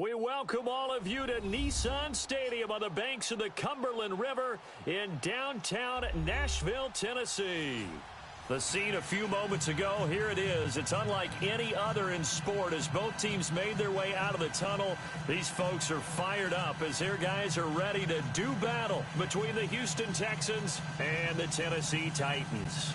We welcome all of you to Nissan Stadium on the banks of the Cumberland River in downtown Nashville, Tennessee. The scene a few moments ago, here it is. It's unlike any other in sport as both teams made their way out of the tunnel. These folks are fired up as their guys are ready to do battle between the Houston Texans and the Tennessee Titans.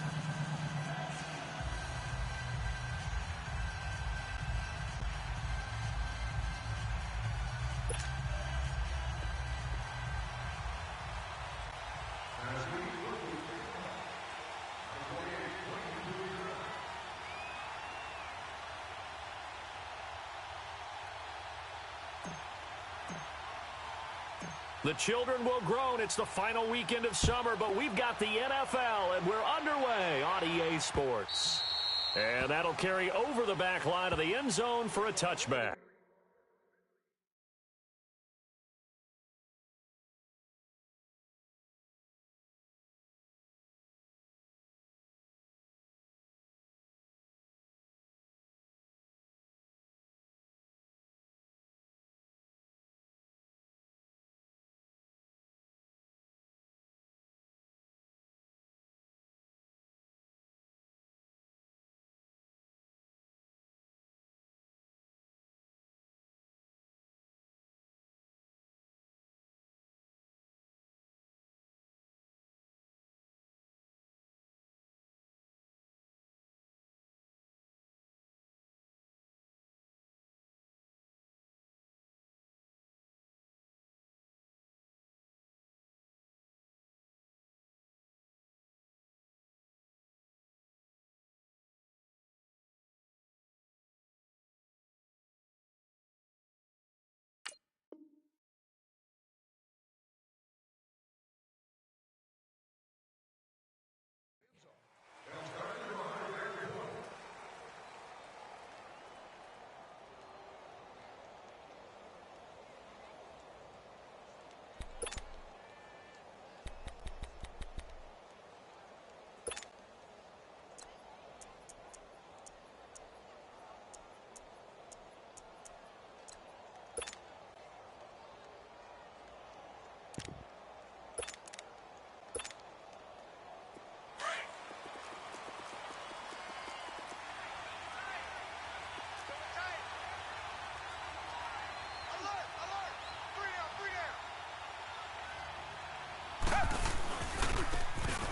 The children will groan. It's the final weekend of summer, but we've got the NFL, and we're underway on EA Sports. And that'll carry over the back line of the end zone for a touchback.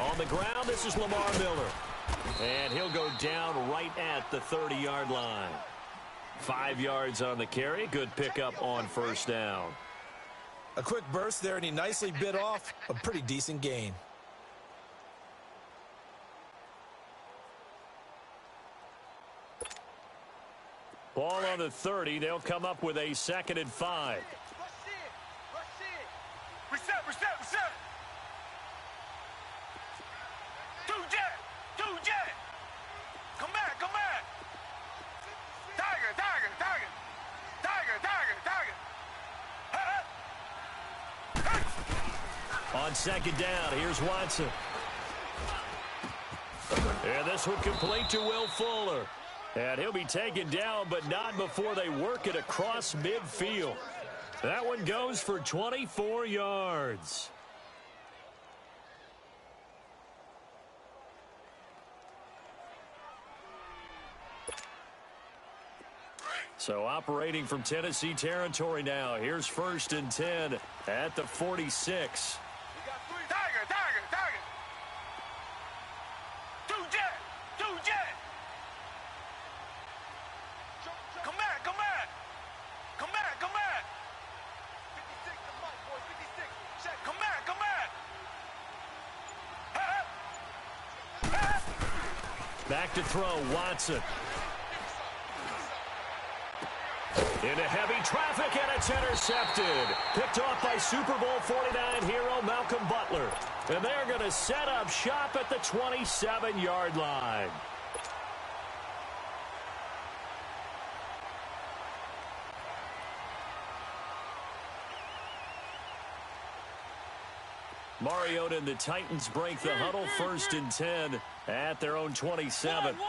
On the ground, this is Lamar Miller. And he'll go down right at the 30-yard line. 5 yards on the carry. Good pickup on first down. A quick burst there, and he nicely bit off a pretty decent gain. Ball on the 30. They'll come up with a 2nd and 5. Reset. Two jet. Come back. Tiger. On 2nd down, here's Watson. And this one complete to Will Fuller. And he'll be taken down, but not before they work it across midfield. That one goes for 24 yards. So operating from Tennessee territory now. Here's 1st and 10 at the 46. Tiger. Two jet. Come back. Come back. 56, the mic, boy, 56. Check. Come back. Back to throw, Watson. Into heavy traffic, and it's intercepted. Picked off by Super Bowl 49 hero Malcolm Butler. And they're going to set up shop at the 27-yard line. Mariota and the Titans break the huddle, 1st and 10 at their own 27. One.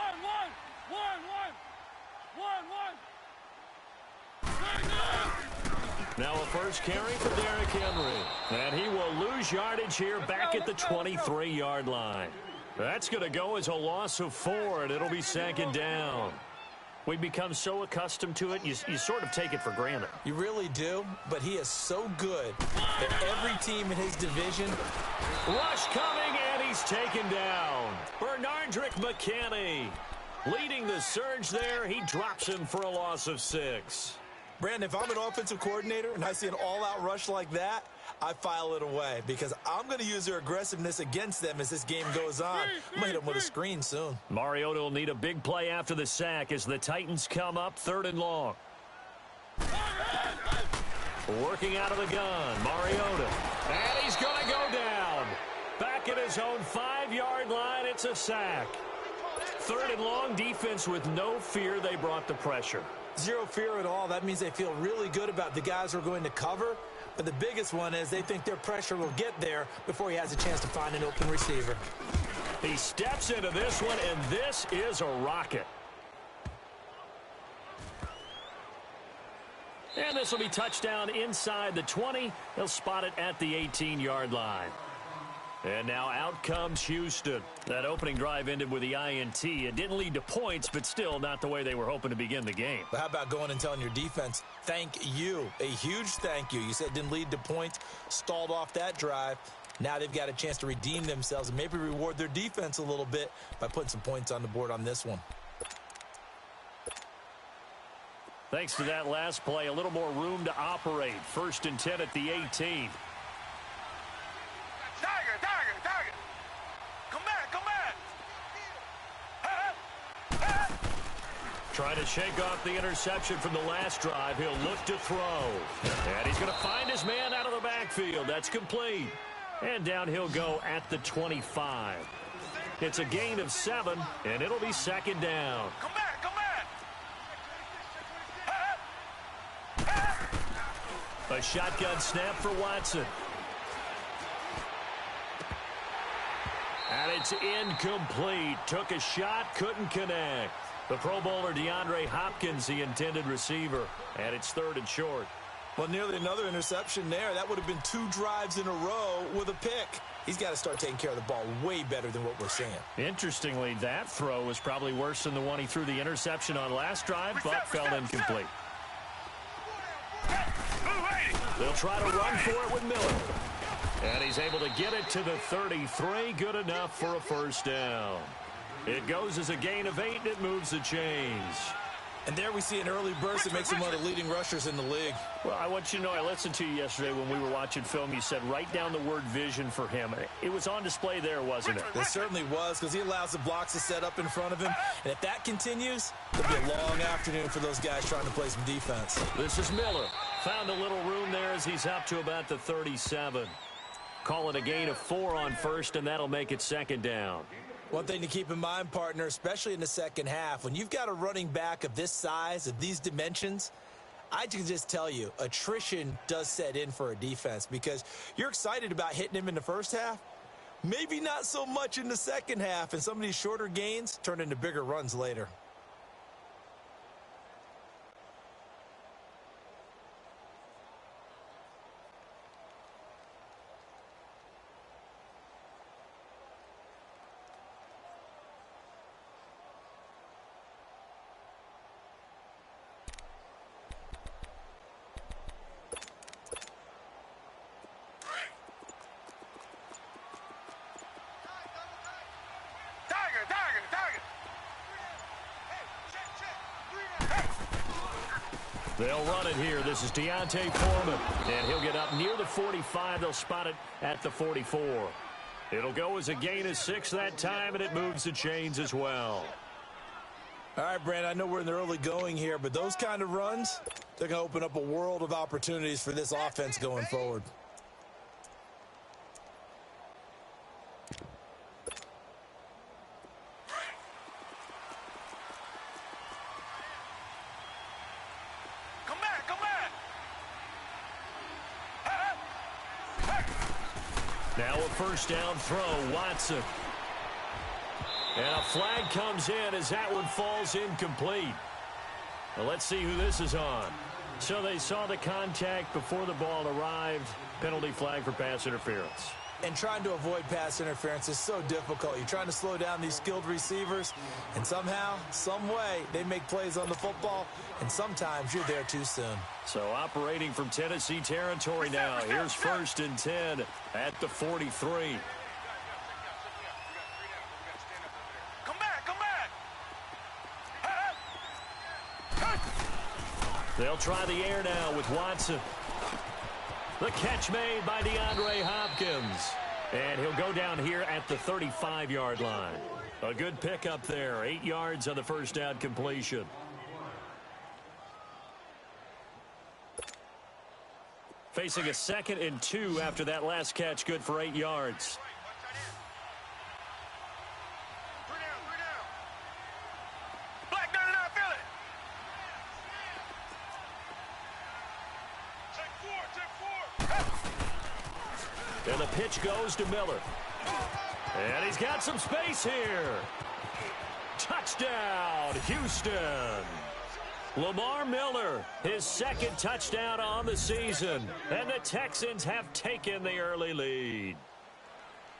Now a first carry for Derrick Henry. And he will lose yardage here back at the 23-yard line. That's going to go as a loss of 4, and it'll be second down. We become so accustomed to it, you sort of take it for granted. You really do, but he is so good that every team in his division. Rush coming, and he's taken down. Bernardrick McKinney leading the surge there. He drops him for a loss of 6. Brandon, if I'm an offensive coordinator and I see an all-out rush like that, I file it away because I'm going to use their aggressiveness against them as this game goes on. I'm going to hit them with a screen soon. Mariota will need a big play after the sack as the Titans come up 3rd and long. Working out of the gun, Mariota. And he's going to go down. Back at his own 5-yard line, it's a sack. 3rd and long, defense with no fear. They brought the pressure. Zero fear at all. That means they feel really good about the guys who are going to cover. But the biggest one is they think their pressure will get there before he has a chance to find an open receiver. He steps into this one, and this is a rocket. And this will be touchdown inside the 20. They'll spot it at the 18-yard line. And now out comes Houston. That opening drive ended with the INT. It didn't lead to points, but still not the way they were hoping to begin the game. But how about going and telling your defense, thank you, a huge thank you. You said it didn't lead to points, stalled off that drive. Now they've got a chance to redeem themselves and maybe reward their defense a little bit by putting some points on the board on this one. Thanks to that last play, a little more room to operate. 1st and 10 at the 18. Tiger. Come back. Trying to shake off the interception from the last drive. He'll look to throw. And he's going to find his man out of the backfield. That's complete. And down he'll go at the 25. It's a gain of 7, and it'll be second down. Come back. A shotgun snap for Watson. And it's incomplete. Took a shot, couldn't connect. The Pro Bowler DeAndre Hopkins, the intended receiver. And it's 3rd and short. Well, nearly another interception there. That would have been 2 drives in a row with a pick. He's got to start taking care of the ball way better than what we're seeing. Interestingly, that throw was probably worse than the one he threw the interception on last drive, but fell incomplete. They'll try to run for it with Miller. And he's able to get it to the 33. Good enough for a first down. It goes as a gain of 8, and it moves the chains. And there we see an early burst that makes him one of the leading rushers in the league. Well, I want you to know, I listened to you yesterday when we were watching film. You said write down the word vision for him. It was on display there, wasn't it? It certainly was, because he allows the blocks to set up in front of him. And if that continues, it'll be a long afternoon for those guys trying to play some defense. This is Miller. Found a little room there as he's up to about the 37. Call it a gain of 4 on first, and that'll make it second down. One thing to keep in mind, partner, especially in the second half, when you've got a running back of this size, of these dimensions, I can just tell you, attrition does set in for a defense because you're excited about hitting him in the first half, maybe not so much in the second half, and some of these shorter gains turn into bigger runs later. They'll run it here. This is Deontay Foreman, and he'll get up near the 45. They'll spot it at the 44. It'll go as a gain of 6 that time, and it moves the chains as well. All right, Brandon, I know we're in the early going here, but those kind of runs, they're going to open up a world of opportunities for this offense going forward. Now a first down throw, Watson. And a flag comes in as that one falls incomplete. Well, let's see who this is on. So they saw the contact before the ball arrived. Penalty flag for pass interference. And trying to avoid pass interference is so difficult. You're trying to slow down these skilled receivers, and somehow, some way, they make plays on the football, and sometimes you're there too soon. So operating from Tennessee territory now. Here's 1st and 10 at the 43. Come back, come back. They'll try the air now with Watson. The catch made by DeAndre Hopkins. And he'll go down here at the 35-yard line. A good pickup there. 8 yards on the first down completion. Facing a 2nd and 2 after that last catch. Good for 8 yards. And the pitch goes to Miller. And he's got some space here. Touchdown, Houston. Lamar Miller, his 2nd touchdown on the season. And the Texans have taken the early lead.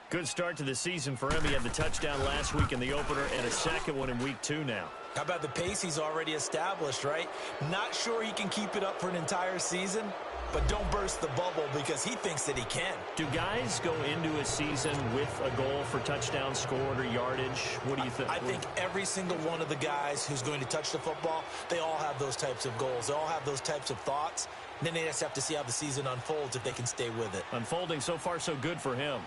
Good start to the season for him. He had the touchdown last week in the opener and a 2nd one in week 2 now. How about the pace he's already established, right? Not sure he can keep it up for an entire season, but don't burst the bubble because he thinks that he can. Do guys go into a season with a goal for touchdown scored or yardage? What do you think? I think every single one of the guys who's going to touch the football, they all have those types of goals. They all have those types of thoughts. And then they just have to see how the season unfolds if they can stay with it. Unfolding so far so good for him.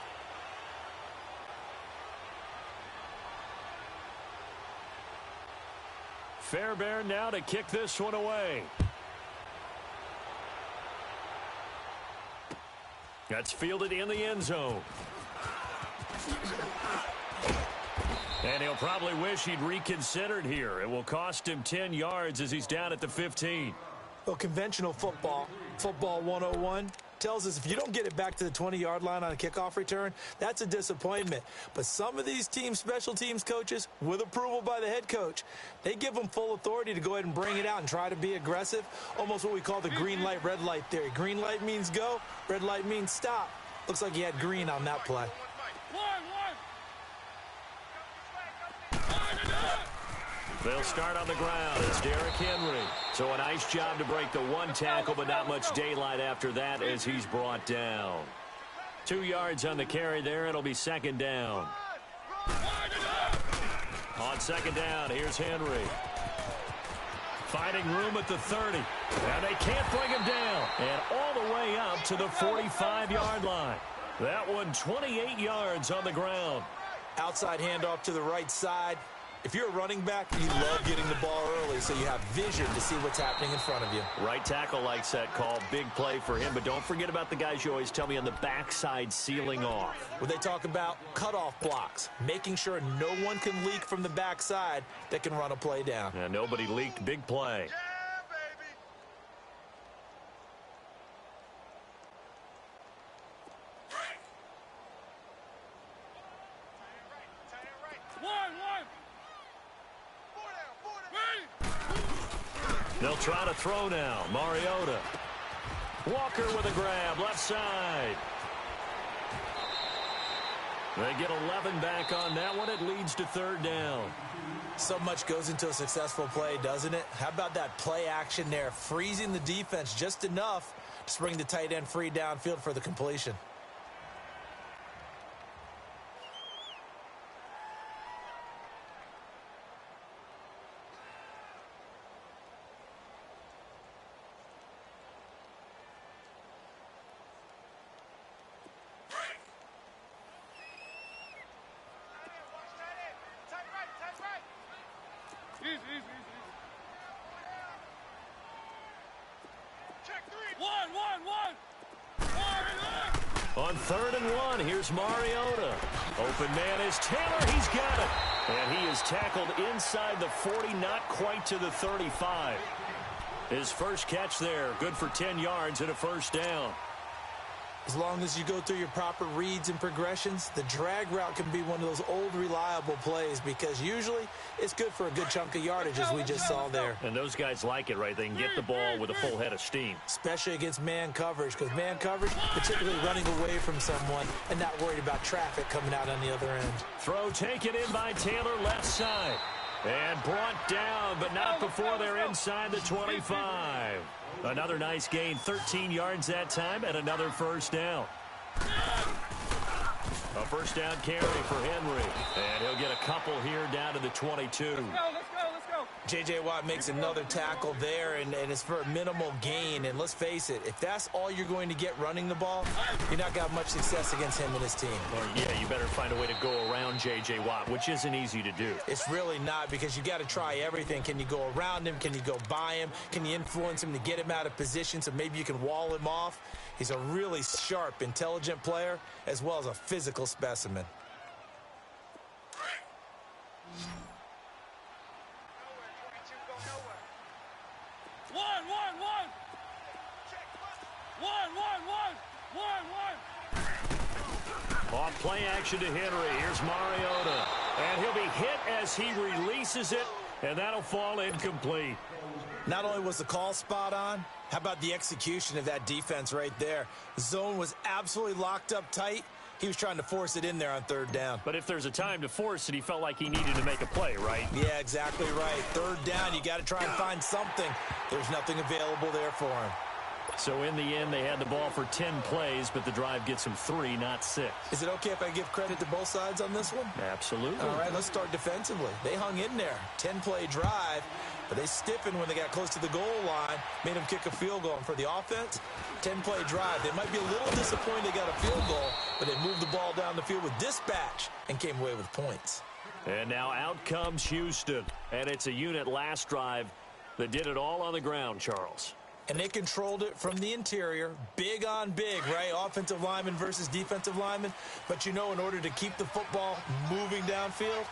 Fairbairn now to kick this one away. That's fielded in the end zone. And he'll probably wish he'd reconsidered here. It will cost him 10 yards as he's down at the 15. Well, conventional football 101, tells us if you don't get it back to the 20-yard line on a kickoff return, that's a disappointment. But some of these teams, special teams coaches, with approval by the head coach, they give them full authority to go ahead and bring it out and try to be aggressive, almost what we call the green light, red light theory. Green light means go, red light means stop. Looks like he had green on that play. They'll start on the ground. It's Derrick Henry. So a nice job to break the one tackle, but not much daylight after that as he's brought down. 2 yards on the carry there. It'll be 2nd down. On 2nd down, here's Henry. Finding room at the 30. And they can't bring him down. And all the way up to the 45-yard line. That one 28 yards on the ground. Outside handoff to the right side. If you're a running back, you love getting the ball early so you have vision to see what's happening in front of you. Right tackle likes that call. Big play for him. But don't forget about the guys you always tell me on the backside sealing off. When they talk about cutoff blocks, making sure no one can leak from the backside that can run a play down. And nobody leaked. Big play. They'll try to throw now. Mariota. Walker with a grab, left side. They get 11 back on that one. It leads to 3rd down. So much goes into a successful play, doesn't it? How about that play action there, freezing the defense just enough to bring the tight end free downfield for the completion. On 3rd and 1, here's Mariota. Open man is Taylor. He's got it. And he is tackled inside the 40, not quite to the 35. His first catch there, good for 10 yards and a 1st down. As long as you go through your proper reads and progressions, the drag route can be one of those old reliable plays because usually it's good for a good chunk of yardage, as we just saw there. And those guys like it, right? They can get the ball with a full head of steam. Especially against man coverage, because man coverage, particularly running away from someone and not worried about traffic coming out on the other end. Throw taken in by Taylor, left side. And brought down, but not before they're inside the 25. Another nice gain, 13 yards that time, and another first down. A first down carry for Henry. And he'll get a couple here down to the 22. Let's go. J.J. Watt makes another tackle there, and it's for a minimal gain. And let's face it, if that's all you're going to get running the ball, you're not going to have much success against him and his team. Or, yeah, you better find a way to go around J.J. Watt, which isn't easy to do. It's really not, because you got to try everything. Can you go around him? Can you go by him? Can you influence him to get him out of position so maybe you can wall him off? He's a really sharp, intelligent player, as well as a physical specimen. On play action to Henry. Here's Mariota. And he'll be hit as he releases it, and that'll fall incomplete. Not only was the call spot on, how about the execution of that defense right there? The zone was absolutely locked up tight. He was trying to force it in there on third down. But if there's a time to force it, he felt like he needed to make a play, right? Yeah, exactly right. Third down, you got to try and find something. There's nothing available there for him. So in the end, they had the ball for 10 plays, but the drive gets them 3, not 6. Is it okay if I give credit to both sides on this one? Absolutely. All right, let's start defensively. They hung in there. 10-play drive, but they stiffened when they got close to the goal line, made them kick a field goal. And for the offense, 10-play drive. They might be a little disappointed they got a field goal, but they moved the ball down the field with dispatch and came away with points. And now out comes Houston. And it's a unit last drive that did it all on the ground, Charles. And they controlled it from the interior, big on big, right? Offensive lineman versus defensive lineman. But, you know, in order to keep the football moving downfield,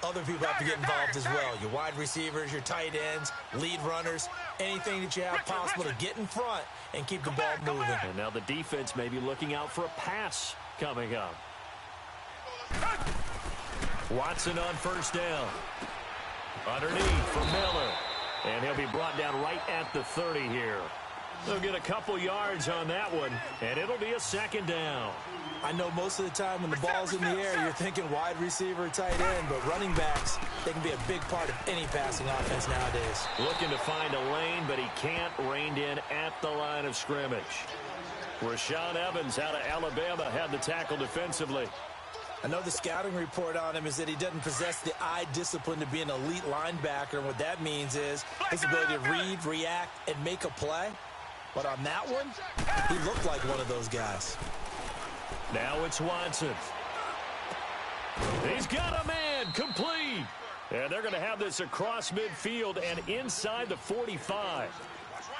other people have to get involved as well. Your wide receivers, your tight ends, lead runners, anything that you have possible to get in front and keep the ball moving. And now the defense may be looking out for a pass coming up. Watson on first down. Underneath for Miller. And he'll be brought down right at the 30 here. They'll get a couple yards on that one, and it'll be a second down. I know most of the time when the ball's in the air, you're thinking wide receiver, tight end, but running backs, they can be a big part of any passing offense nowadays. Looking to find a lane, but he can't, reined in at the line of scrimmage. Rashaan Evans out of Alabama had the tackle defensively. I know the scouting report on him is that he doesn't possess the eye discipline to be an elite linebacker. And what that means is his ability to read, react, and make a play. But on that one, he looked like one of those guys. Now it's Watson. He's got a man, complete. And they're going to have this across midfield and inside the 45.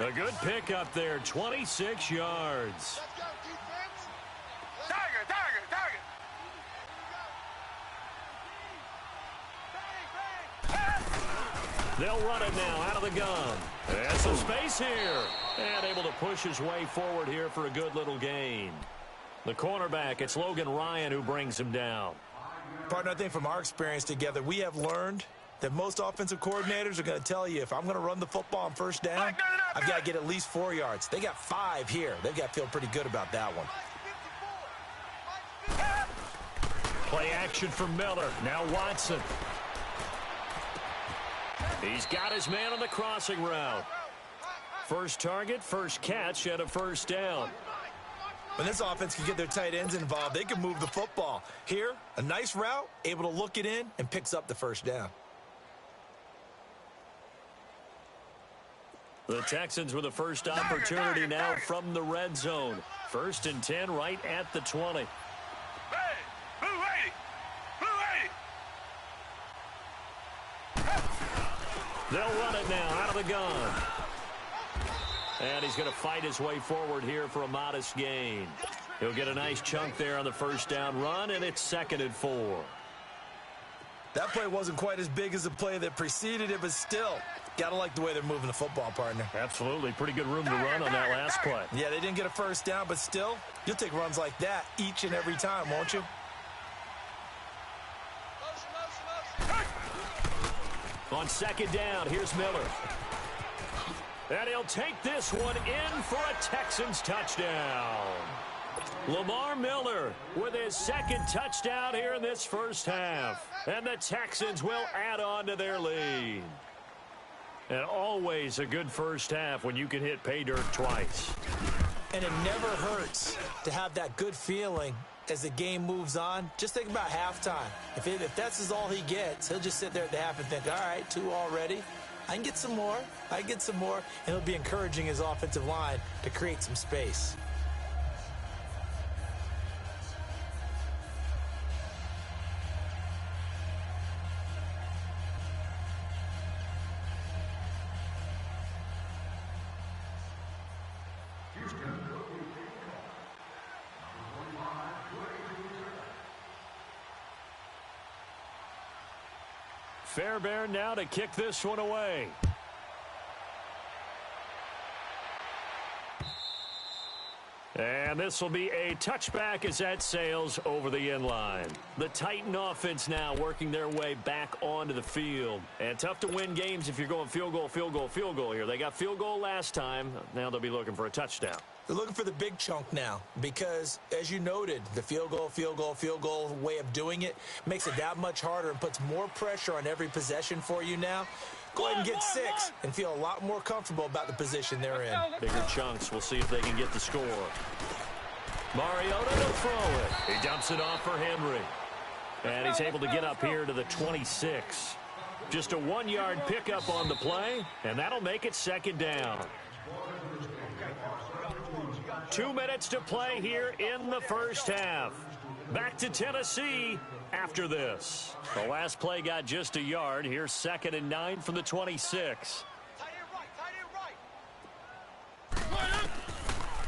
A good pickup there, 26 yards. They'll run it now out of the gun. And some space here. And able to push his way forward here for a good little gain. The cornerback, it's Logan Ryan who brings him down. Partner, I think from our experience together, we have learned that most offensive coordinators are going to tell you, if I'm going to run the football on first down, I've got to get at least 4 yards. They got 5 here. They've got to feel pretty good about that one. Play action for Miller. Now Watson. He's got his man on the crossing route. First target, first catch, and a first down. When this offense can get their tight ends involved, they can move the football. Here, a nice route, able to look it in, and picks up the first down. The Texans with the first opportunity now from the red zone. 1st and 10 right at the 20. They'll run it now out of the gun. And he's going to fight his way forward here for a modest gain. He'll get a nice chunk there on the first down run, and it's 2nd and 4. That play wasn't quite as big as the play that preceded it, but still, Gotta like the way they're moving the football, partner. Absolutely. Pretty good room to run on that last play. Yeah, they didn't get a first down, but still, you'll take runs like that each and every time, won't you? On second down, here's Miller. And he'll take this one in for a Texans touchdown. Lamar Miller with his second touchdown here in this first half. And the Texans will add on to their lead. And always a good first half when you can hit pay dirt twice. And it never hurts to have that good feeling as the game moves on. Just think about halftime. If that's all he gets, he'll just sit there at the half and think, all right, 2 already. I can get some more. I can get some more. And he'll be encouraging his offensive line to create some space. Fairbairn now to kick this one away. And this will be a touchback as that sails over the end line. The Titan offense now working their way back onto the field. And tough to win games if you're going field goal, field goal, field goal here. They got field goal last time. Now they'll be looking for a touchdown. They're looking for the big chunk now because, as you noted, the field goal way of doing it makes it that much harder and puts more pressure on every possession for you now. Go ahead and get 6 and feel a lot more comfortable about the position they're in. Bigger chunks. We'll see if they can get the score. Mariota to throw it. He dumps it off for Henry. And he's able to get up here to the 26. Just a 1-yard pickup on the play, and that'll make it second down. 2 minutes to play here in the first half. Back to Tennessee after this. The last play got just a yard. Here's 2nd and 9 from the 26.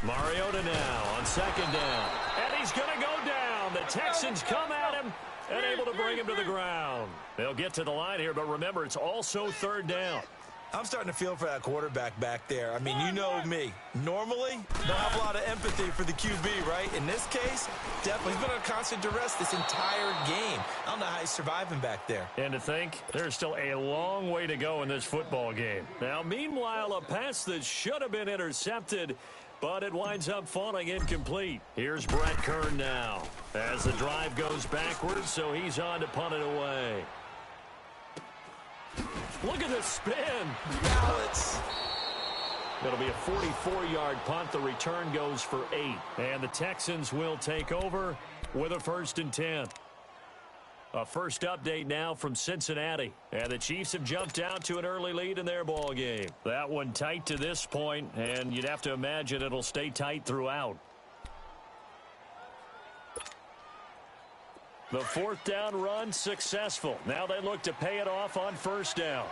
Mariota now on 2nd down. And he's going to go down. The Texans come at him and able to bring him to the ground. They'll get to the line here, but remember, it's also 3rd down. I'm starting to feel for that quarterback back there. I mean, you know me. Normally, don't have a lot of empathy for the QB, right? In this case, definitely. He's been on constant duress this entire game. I don't know how he's surviving back there. And to think, there's still a long way to go in this football game. Now, meanwhile, a pass that should have been intercepted, but it winds up falling incomplete. Here's Brett Kern now as the drive goes backwards, so he's on to punt it away. Look at the spin. Balance. It'll be a 44-yard punt. The return goes for 8. And the Texans will take over with a 1st and 10. A first update now from Cincinnati. And the Chiefs have jumped out to an early lead in their ball game. That one tight to this point, and you'd have to imagine it'll stay tight throughout. The 4th down run successful. Now they look to pay it off on 1st down.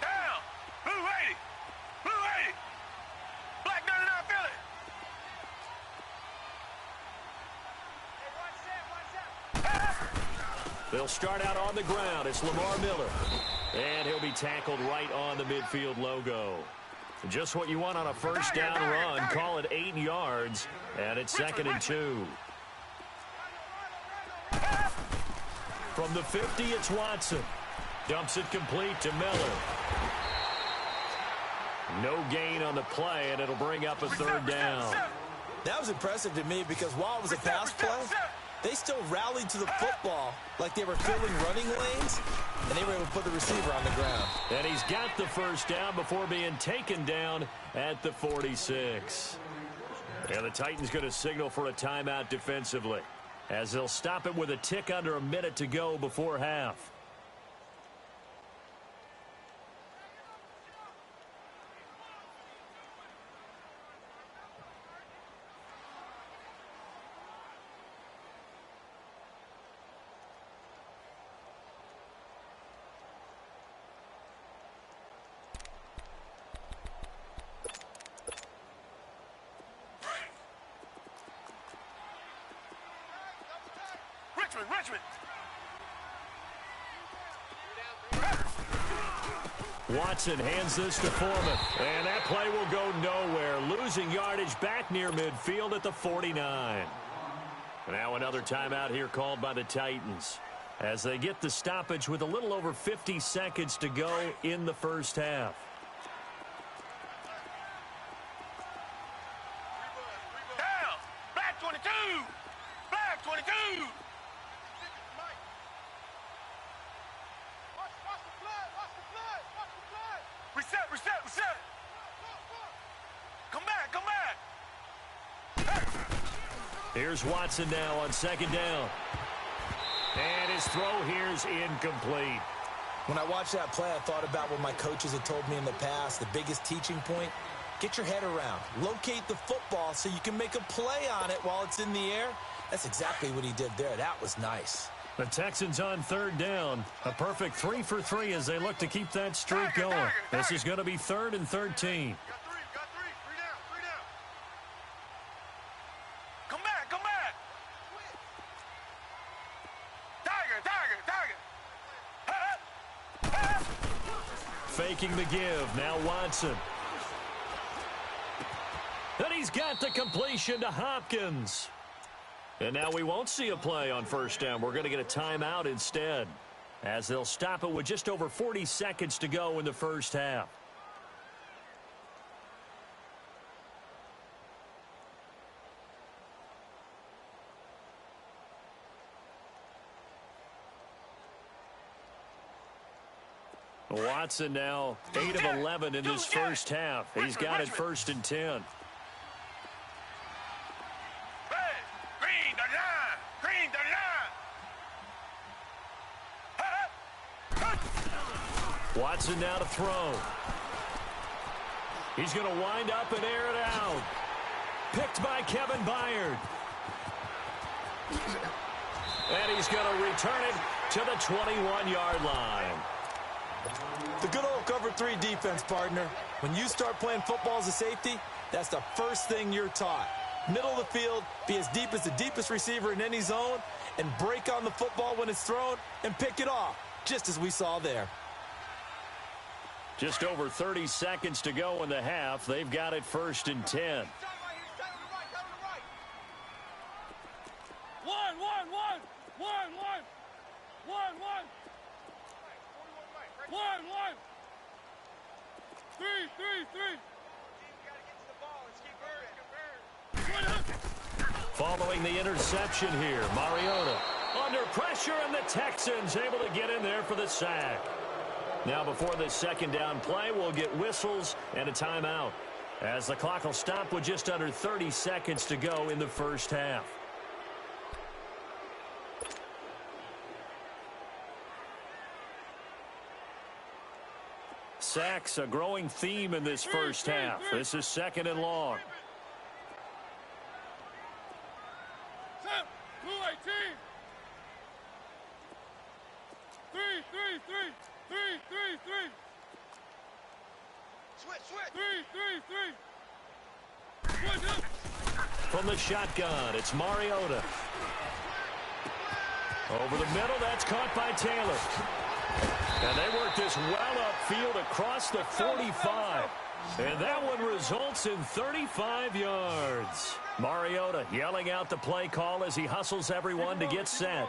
Down. Blue 80. Blue 80. Black 99 Philly. They'll start out on the ground. It's Lamar Miller. And he'll be tackled right on the midfield logo. Just what you want on a 1st down run. Call it 8 yards. And it's 2nd and 2. From the 50, it's Watson. Dumps it complete to Miller. No gain on the play, and it'll bring up a 3rd down. That was impressive to me because while it was a pass play, they still rallied to the football like they were filling running lanes, and they were able to put the receiver on the ground. And he's got the 1st down before being taken down at the 46. And the Titans going to signal for a timeout defensively as they'll stop it with a tick under a minute to go before half. Richmond. Watson hands this to Foreman. And that play will go nowhere. Losing yardage back near midfield at the 49. Now another timeout here called by the Titans as they get the stoppage with a little over 50 seconds to go in the first half. Down! Black 22! Black 22! Reset, reset, reset! Come back, come back! Here's Watson now on second down. And his throw here is incomplete. When I watched that play, I thought about what my coaches had told me in the past. The biggest teaching point, get your head around. Locate the football so you can make a play on it while it's in the air. That's exactly what he did there. That was nice. The Texans on third down. A perfect 3 for 3 as they look to keep that streak going. This is going to be 3rd and 13. Got three, three down, three down. Come back, come back. Tiger, tiger, tiger. Faking the give. Now Watson. And he's got the completion to Hopkins. And now we won't see a play on first down. We're going to get a timeout instead, as they'll stop it with just over 40 seconds to go in the first half. Watson now 8 of 11 in this first half. He's got it 1st and 10. Watson now to throw. He's going to wind up and air it out. Picked by Kevin Byard. And he's going to return it to the 21-yard line. The good old cover 3 defense, partner. When you start playing football as a safety, that's the first thing you're taught. Middle of the field, be as deep as the deepest receiver in any zone, and break on the football when it's thrown and pick it off, just as we saw there. Just over 30 seconds to go in the half. They've got it 1st and 10. Following the interception here, Mariota under pressure, and the Texans able to get in there for the sack. Now before this second down play, we'll get whistles and a timeout, as the clock will stop with just under 30 seconds to go in the first half. Sacks, a growing theme in this first half. This is 2nd and long. From the shotgun, it's Mariota. Over the middle, that's caught by Taylor. And they work this well upfield across the 45. And that one results in 35 yards. Mariota yelling out the play call as he hustles everyone to get set.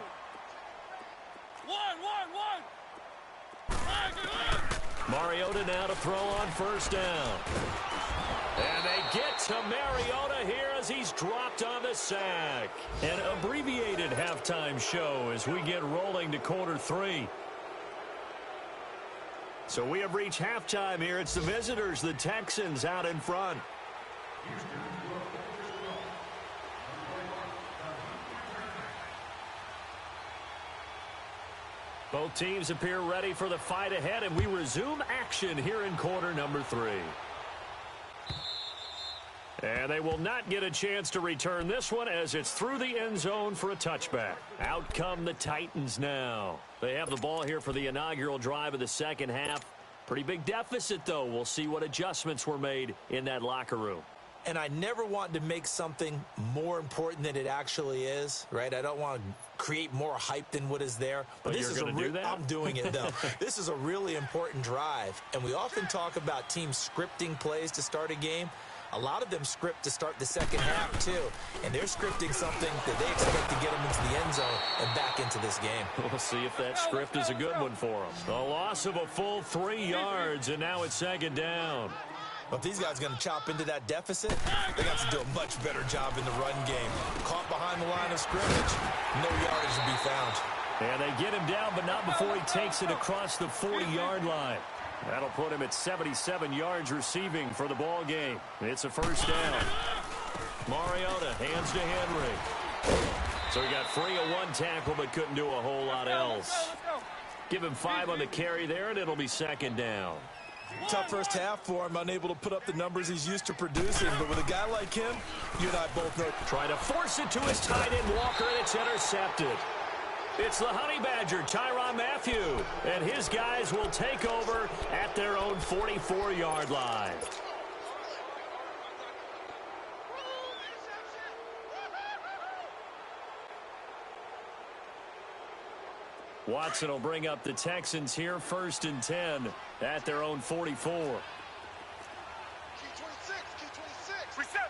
Mariota now to throw on first down. And they get to Mariota here as he's dropped on the sack. An abbreviated halftime show as we get rolling to quarter 3. So we have reached halftime here. It's the visitors, the Texans, out in front. Both teams appear ready for the fight ahead, and we resume action here in quarter number 3. And they will not get a chance to return this one as it's through the end zone for a touchback. Out come the Titans now. They have the ball here for the inaugural drive of the second half. Pretty big deficit, though. We'll see what adjustments were made in that locker room. And I never want to make something more important than it actually is, right? I don't want to create more hype than what is there. But this is I'm doing it, though. This is a really important drive. And we often talk about teams scripting plays to start a game. A lot of them script to start the second half, too. And they're scripting something that they expect to get them into the end zone and back into this game. We'll see if that script is a good one for them. A loss of a full 3 yards, and now it's second down. Well, if these guys are going to chop into that deficit, they got to do a much better job in the run game. Caught behind the line of scrimmage, no yardage to be found. And they get him down, but not before he takes it across the 40-yard line. That'll put him at 77 yards receiving for the ball game. It's a first down. Mariota hands to Henry. So he got free of one tackle, but couldn't do a whole lot else. Give him 5 on the carry there, and it'll be second down. Tough first half for him, unable to put up the numbers he's used to producing. But with a guy like him, you and I both know. Try to force it to his tight end, Walker, and it's intercepted. It's the Honey Badger, Tyrann Mathieu, and his guys will take over at their own 44-yard line. Watson will bring up the Texans here, 1st and 10 at their own 44. Reset.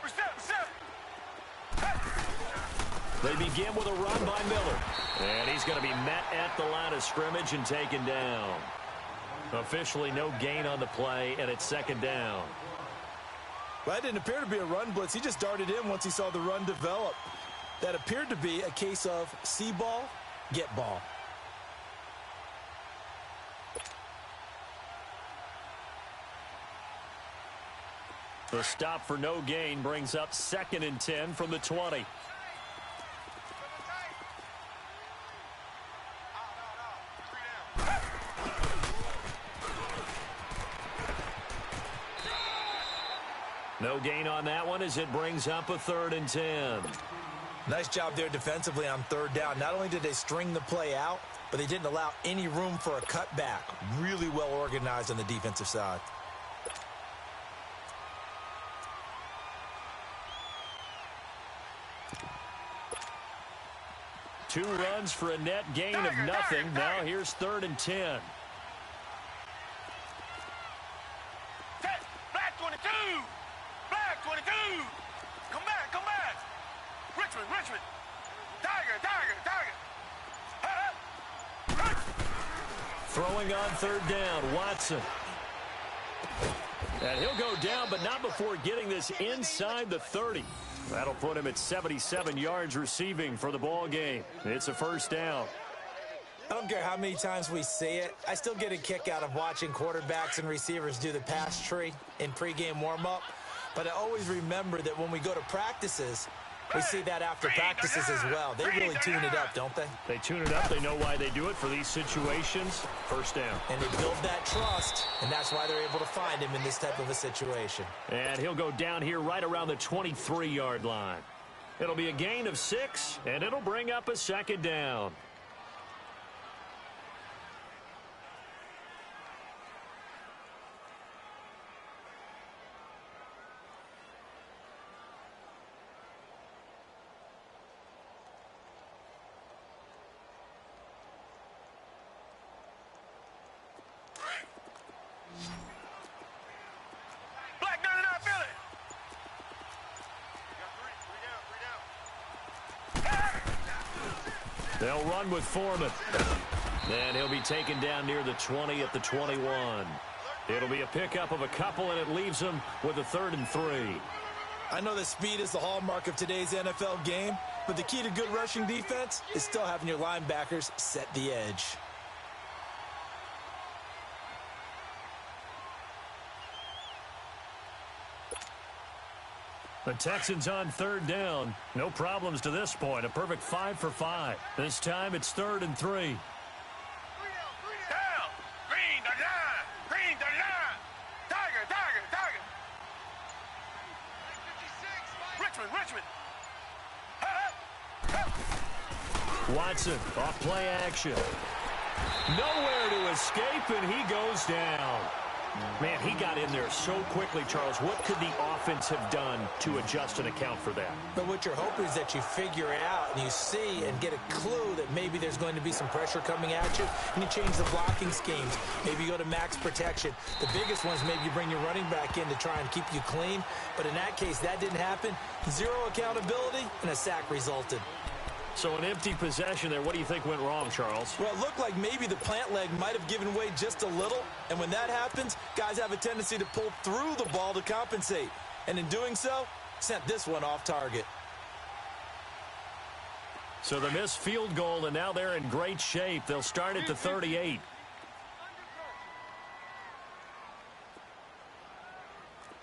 They begin with a run by Miller. And he's going to be met at the line of scrimmage and taken down. Officially no gain on the play, and it's second down. Well, that didn't appear to be a run blitz. He just darted in once he saw the run develop. That appeared to be a case of see ball, get ball. The stop for no gain brings up 2nd and 10 from the 20. No gain on that one as it brings up a 3rd and 10. Nice job there defensively on 3rd down. Not only did they string the play out, but they didn't allow any room for a cutback. Really well organized on the defensive side. Two runs for a net gain of nothing. Now here's 3rd and 10. Black 22. Black 22. Come back. Richmond. Tiger. Throwing on 3rd down, Watson. And he'll go down, but not before getting this inside the 30. That'll put him at 77 yards receiving for the ball game. It's a first down. I don't care how many times we see it. I still get a kick out of watching quarterbacks and receivers do the pass tree in pregame warm-up. But I always remember that when we go to practices, we see that after practices as well. They really tune it up, don't they? They tune it up. They know why they do it for these situations. First down. And they build that trust, and that's why they're able to find him in this type of a situation. And he'll go down here right around the 23-yard line. It'll be a gain of 6, and it'll bring up a 2nd down. They'll run with Foreman. And he'll be taken down near the 20 at the 21. It'll be a pickup of a couple, and it leaves them with a 3rd and 3. I know that speed is the hallmark of today's NFL game, but the key to good rushing defense is still having your linebackers set the edge. The Texans on 3rd down. No problems to this point. A perfect 5 for 5. This time it's 3rd and 3. Down. Green 39. Tiger. Richmond. Watson off play action. Nowhere to escape, and he goes down. Man, he got in there so quickly, Charles. What could the offense have done to adjust and account for that? But what you're hoping is that you figure it out and you see and get a clue that maybe there's going to be some pressure coming at you, and you change the blocking schemes. Maybe you go to max protection. The biggest ones, maybe you bring your running back in to try and keep you clean. But in that case, that didn't happen. Zero accountability, and a sack resulted. So an empty possession there. What do you think went wrong, Charles? Well, it looked like maybe the plant leg might have given way just a little. And when that happens, guys have a tendency to pull through the ball to compensate. And in doing so, sent this one off target. So the missed field goal, and now they're in great shape. They'll start at the 38.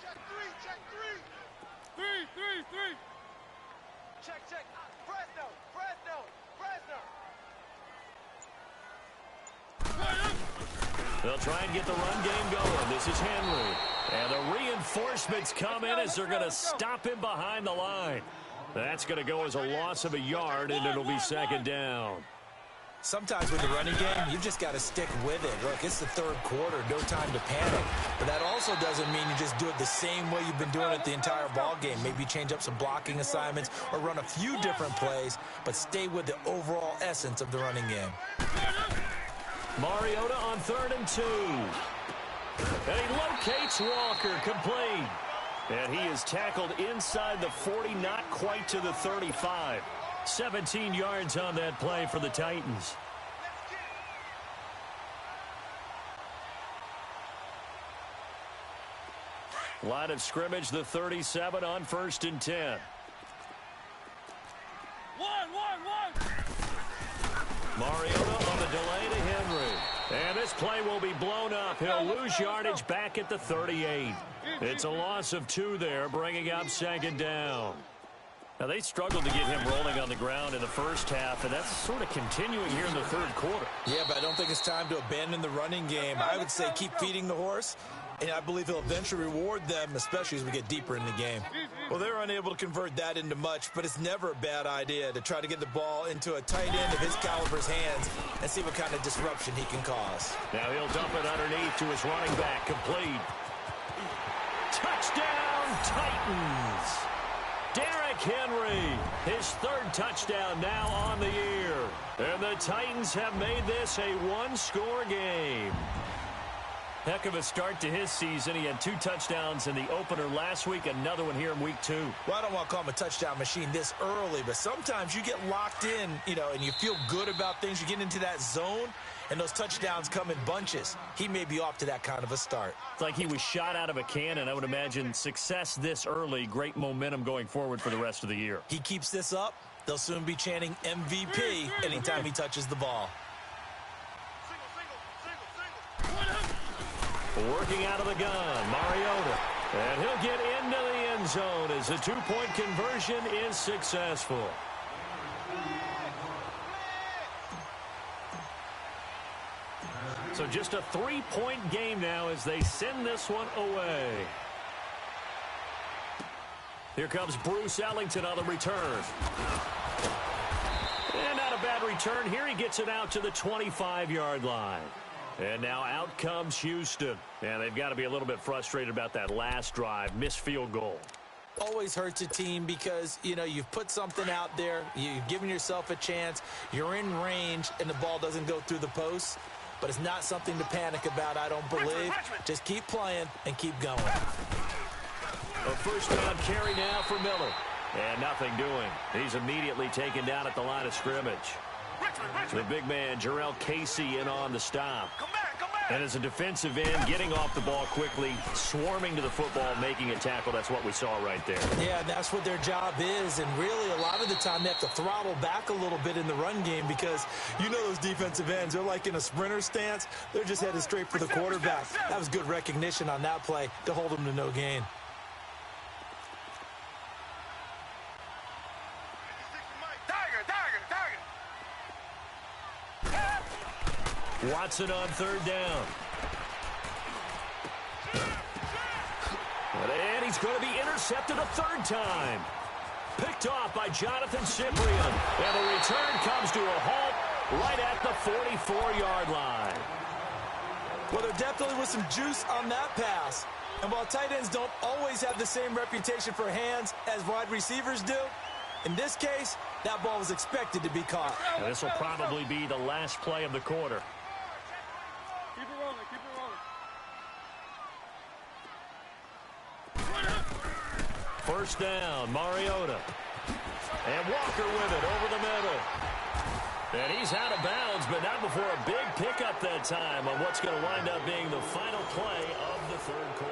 Check three. Check. Fresno. They'll try and get the run game going. This is Henry. And the reinforcements come in as they're going to stop him behind the line. That's going to go as a loss of a yard, and it'll be second down. Sometimes with the running game, you've just got to stick with it. Look, it's the third quarter, no time to panic. But that also doesn't mean you just do it the same way you've been doing it the entire ball game. Maybe change up some blocking assignments or run a few different plays, but stay with the overall essence of the running game. Mariota on 3rd and 2. And he locates Walker, complete. And he is tackled inside the 40, not quite to the 35. 17 yards on that play for the Titans. Line of scrimmage, the 37 on 1st and 10. Mariota on the delay to Henry. And this play will be blown up. He'll lose yardage back at the 38. It's a loss of 2 there, bringing up second down. Now, they struggled to get him rolling on the ground in the first half, and that's sort of continuing here in the third quarter. Yeah, but I don't think it's time to abandon the running game. I would say keep feeding the horse, and I believe he'll eventually reward them, especially as we get deeper in the game. Well, they're unable to convert that into much, but it's never a bad idea to try to get the ball into a tight end of his caliber's hands and see what kind of disruption he can cause. Now he'll dump it underneath to his running back, complete. Touchdown, Titans! Derrick Henry, his 3rd touchdown now on the year. And the Titans have made this a one-score game. Heck of a start to his season. He had 2 touchdowns in the opener last week, another one here in week 2. Well, I don't want to call him a touchdown machine this early, but sometimes you get locked in, and you feel good about things. You get into that zone, and those touchdowns come in bunches. He may be off to that kind of a start. It's like he was shot out of a cannon. I would imagine success this early, great momentum going forward for the rest of the year. He keeps this up, they'll soon be chanting MVP anytime he touches the ball. Working out of the gun, Mariota. And he'll get into the end zone as the 2-point conversion is successful. So just a 3-point game now as they send this one away. Here comes Bruce Ellington on the return. And not a bad return here. He gets it out to the 25-yard line. And now out comes Houston. And they've got to be a little bit frustrated about that last drive. Missed field goal. Always hurts a team because, you've put something out there. You've given yourself a chance. You're in range, and the ball doesn't go through the posts. But it's not something to panic about, I don't believe. Just keep playing and keep going. A first down carry now for Miller. And nothing doing. He's immediately taken down at the line of scrimmage. The big man, Jarrell Casey, in on the stop. And as a defensive end, getting off the ball quickly, swarming to the football, making a tackle. That's what we saw right there. Yeah, that's what their job is. And really, a lot of the time, they have to throttle back a little bit in the run game because those defensive ends, they're like in a sprinter stance. They're just headed straight for the quarterback. That was good recognition on that play to hold them to no gain. Watson on 3rd down. And he's going to be intercepted a 3rd time. Picked off by Jonathan Cyprien. And the return comes to a halt right at the 44-yard line. Well, there definitely was some juice on that pass. And while tight ends don't always have the same reputation for hands as wide receivers do, in this case, that ball was expected to be caught. This will probably be the last play of the quarter. Keep it rolling, keep it rolling. First down, Mariota. And Walker with it over the middle. And he's out of bounds, but not before a big pickup that time on what's going to wind up being the final play of the third quarter.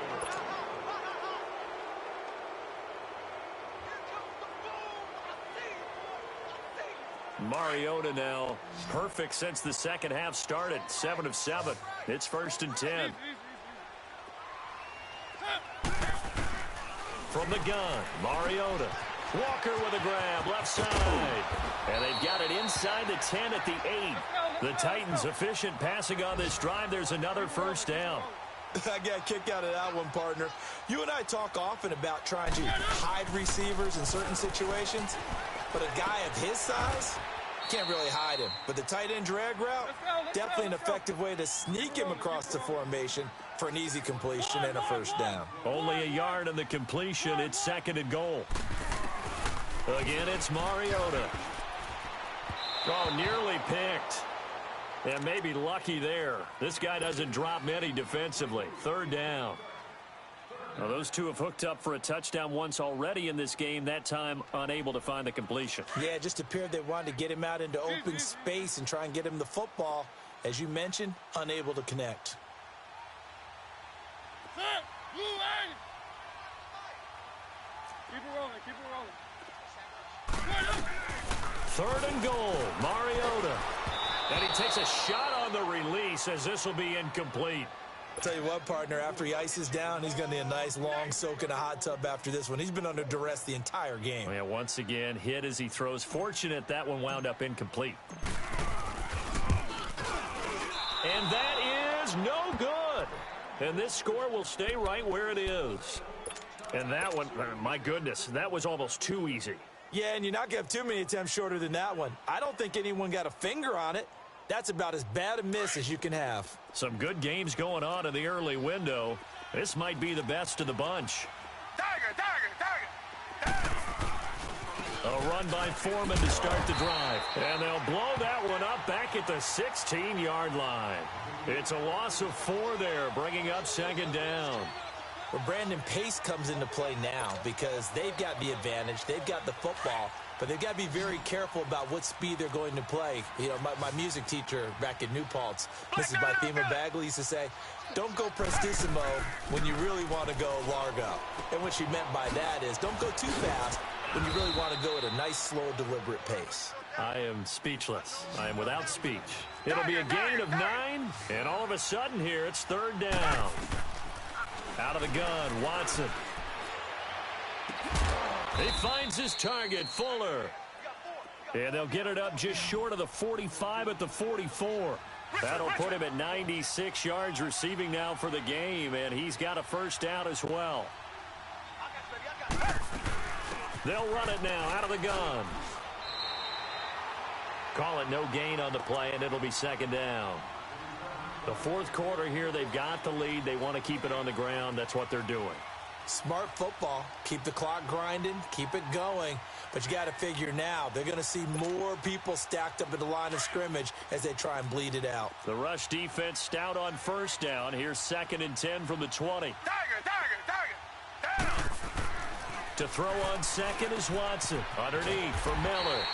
Mariota now perfect since the second half started. 7 of 7. It's 1st and 10. From the gun, Mariota. Walker with a grab, left side. And they've got it inside the 10 at the 8. The Titans efficient passing on this drive. There's another first down. I got a kick out of that one, partner. You and I talk often about trying to hide receivers in certain situations, but a guy of his size, can't really hide him. But the tight end drag route, definitely an effective way to sneak him across the formation for an easy completion and a first down. Only a yard on the completion. It's 2nd and goal. Again, it's Mariota. Oh, nearly picked. And maybe lucky there. This guy doesn't drop many defensively. 3rd down. Now, those two have hooked up for a touchdown once already in this game, that time unable to find the completion. Yeah, it just appeared they wanted to get him out into open space and try and get him the football. As you mentioned, unable to connect. Keep it rolling, keep it rolling. 3rd and goal, Mariota. And he takes a shot on the release as this will be incomplete. I'll tell you what, partner, after he ices down, he's going to need a nice long soak in a hot tub after this one. He's been under duress the entire game. Yeah, once again, hit as he throws. Fortunate that one wound up incomplete. And that is no good. And this score will stay right where it is. And that one, my goodness, that was almost too easy. Yeah, and you're not going to have too many attempts shorter than that one. I don't think anyone got a finger on it. That's about as bad a miss as you can have. Some good games going on in the early window. This might be the best of the bunch. A run by Foreman to start the drive. And they'll blow that one up back at the 16-yard line. It's a loss of 4 there, bringing up 2nd down. Well, Brandon, pace comes into play now because they've got the advantage. They've got the football, but they've got to be very careful about what speed they're going to play. You know, my music teacher back at New Paltz, Mrs. Bythema Bagley, used to say, don't go prestissimo when you really want to go largo. And what she meant by that is don't go too fast when you really want to go at a nice, slow, deliberate pace. I am speechless. I am without speech. It'll be a gain of 9, and all of a sudden here, it's 3rd down. Out of the gun, Watson. He finds his target, Fuller. And they'll get it up just short of the 45 at the 44. That'll put him at 96 yards receiving now for the game, and he's got a first down as well. They'll run it now out of the gun. Call it no gain on the play, and it'll be 2nd down. The 4th quarter here, they've got the lead. They want to keep it on the ground. That's what they're doing. Smart football. Keep the clock grinding. Keep it going. But you got to figure now, they're going to see more people stacked up at the line of scrimmage as they try and bleed it out. The rush defense stout on first down. Here's 2nd and 10 from the 20. To throw on 2nd is Watson. Underneath for Miller.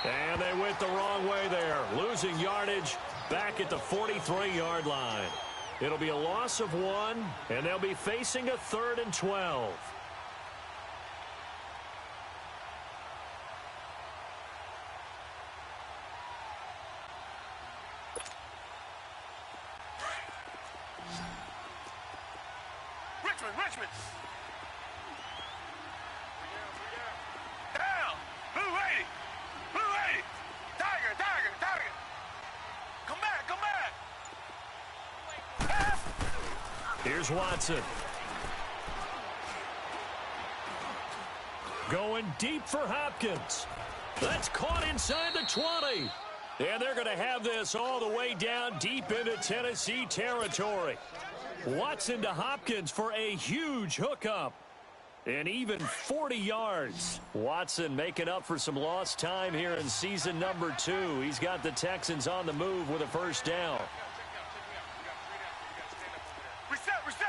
And they went the wrong way there. Losing yardage back at the 43-yard line. It'll be a loss of 1, and they'll be facing a 3rd and 12. Richmond. Down. Blue 80. Tiger. Come back. Here's Watson. Going deep for Hopkins. That's caught inside the 20. And they're going to have this all the way down deep into Tennessee territory. Watson to Hopkins for a huge hookup. And even 40 yards. Watson making up for some lost time here in season number 2. He's got the Texans on the move with a first down. Reset. 56,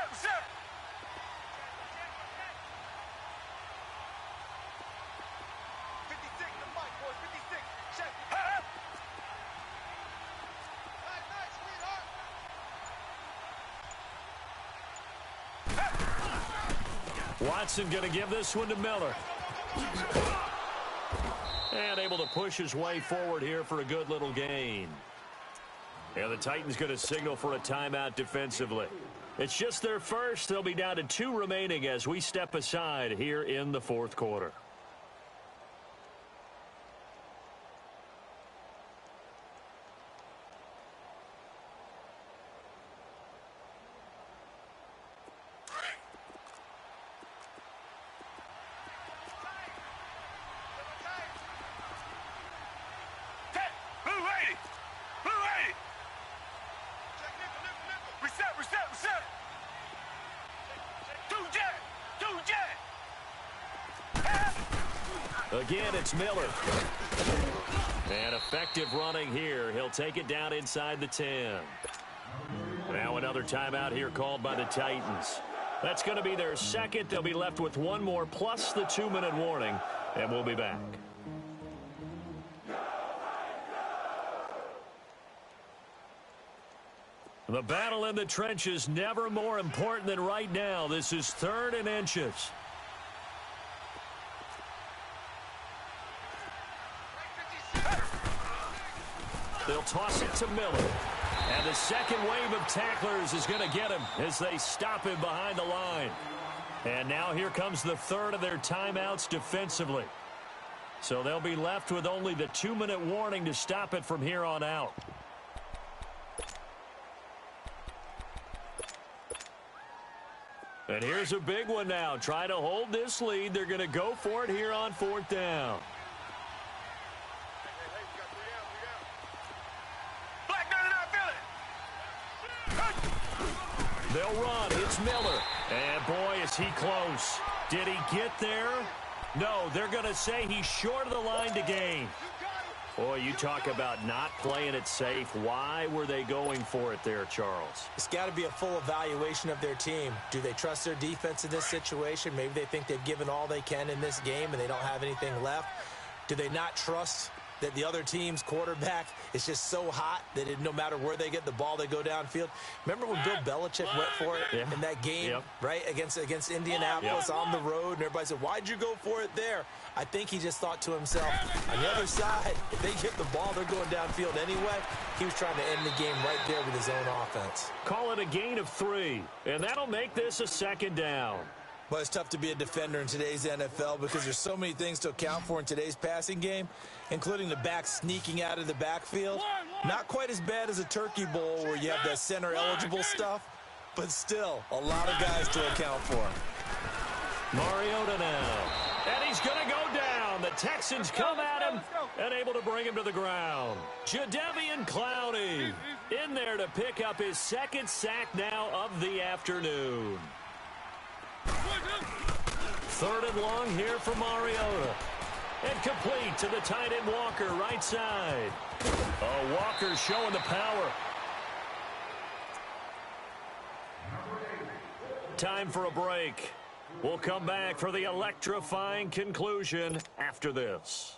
the mic, boys. 56. Check. Nice, sweetheart. Watson going to give this one to Miller. And able to push his way forward here for a good little gain. And the Titans going to signal for a timeout defensively. It's just their first. They'll be down to 2 remaining as we step aside here in the fourth quarter. Again, it's Miller. And effective running here. He'll take it down inside the 10. Now another timeout here called by the Titans. That's going to be their second. They'll be left with one more plus the 2-minute warning, and we'll be back. The battle in the trenches never more important than right now. This is 3rd and inches. They'll toss it to Miller. And the second wave of tacklers is going to get him as they stop him behind the line. And now here comes the 3rd of their timeouts defensively. So they'll be left with only the 2-minute warning to stop it from here on out. And here's a big one now. Try to hold this lead. They're going to go for it here on 4th down. They'll run. It's Miller. And, boy, is he close. Did he get there? No, they're going to say he's short of the line to gain. Boy, you talk about not playing it safe. Why were they going for it there, Charles? It's got to be a full evaluation of their team. Do they trust their defense in this situation? Maybe they think they've given all they can in this game and they don't have anything left. Do they not trust that the other team's quarterback is just so hot that no matter where they get the ball, they go downfield? Remember when Bill Belichick went for it in that game, right, against Indianapolis on the road, and everybody said, why'd you go for it there? I think he just thought to himself, on the other side, if they get the ball, they're going downfield anyway. He was trying to end the game right there with his own offense. Call it a gain of 3, and that'll make this a 2nd down. Well, it's tough to be a defender in today's NFL because there's so many things to account for in today's passing game, including the back sneaking out of the backfield. Not quite as bad as a turkey bowl where you have that center-eligible stuff, but still a lot of guys to account for. Mariota now. And he's going to go down. The Texans come at him and able to bring him to the ground. Jadeveon Clowney in there to pick up his 2nd sack now of the afternoon. 3rd and long here for Mariota. And complete to the tight end Walker, right side. Oh, Walker showing the power. Time for a break. We'll come back for the electrifying conclusion after this.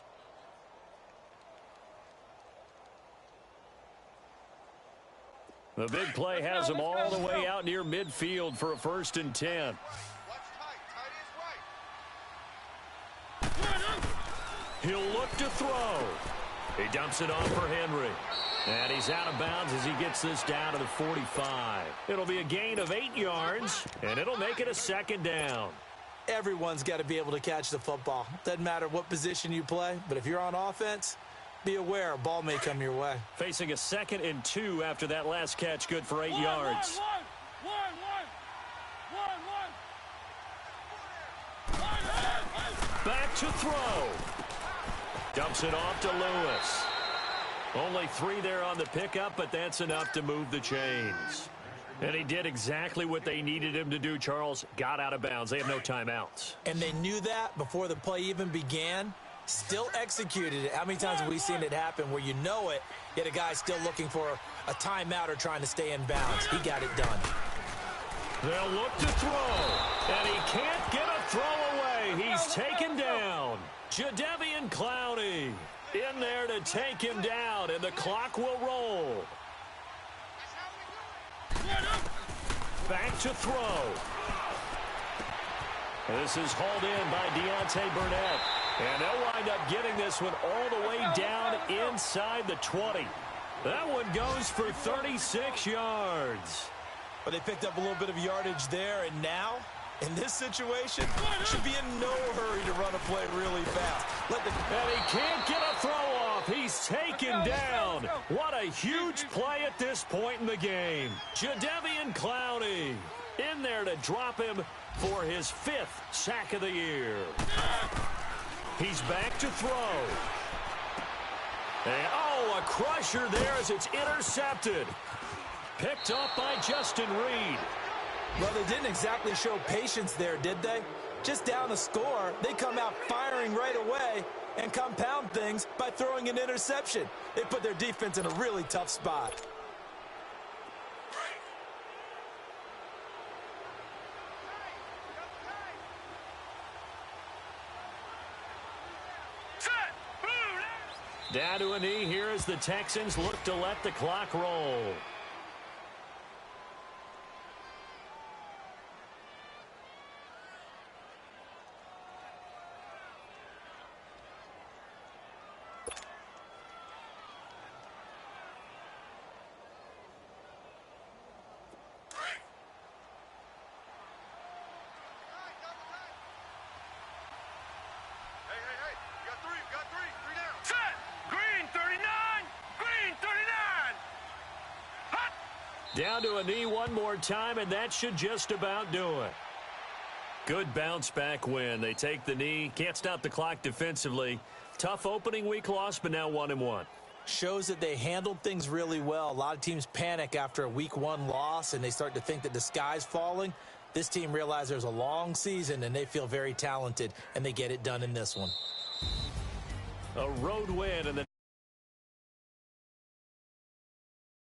The big play has him all the way out near midfield for a 1st and 10. He'll look to throw. He dumps it off for Henry. And he's out of bounds as he gets this down to the 45. It'll be a gain of 8 yards, and it'll make it a 2nd down. Everyone's got to be able to catch the football. Doesn't matter what position you play, but if you're on offense, be aware a ball may come your way. Facing a 2nd and 2 after that last catch, good for 8 yards. Back to throw. Dumps it off to Lewis. Only 3 there on the pickup, but that's enough to move the chains. And he did exactly what they needed him to do, Charles. Got out of bounds. They have no timeouts. And they knew that before the play even began. Still executed it. How many times have we seen it happen where you know it, yet a guy's still looking for a timeout or trying to stay in bounds? He got it done. They'll look to throw, and he can't get a throw away. He's taken down. Jadeveon Clowney in there to take him down, and the clock will roll. Back to throw. This is hauled in by Deontay Burnett. And they'll wind up getting this one all the way down inside the 20. That one goes for 36 yards. But they picked up a little bit of yardage there, and now, in this situation, should be in no hurry to run a play really fast. And he can't get a throw off. He's taken down. What a huge play at this point in the game. Jadeveon Clowney in there to drop him for his 5th sack of the year. He's back to throw. And, a crusher there as it's intercepted. Picked up by Justin Reed. Well, they didn't exactly show patience there, did they? Just down a score, they come out firing right away and compound things by throwing an interception. They put their defense in a really tough spot. Down to a knee here as the Texans look to let the clock roll. Down to a knee one more time, and that should just about do it. Good bounce-back win. They take the knee. Can't stop the clock defensively. Tough opening week loss, but now 1-1. Shows that they handled things really well. A lot of teams panic after a week 1 loss, and they start to think that the sky's falling. This team realized there's a long season, and they feel very talented, and they get it done in this one. A road win in the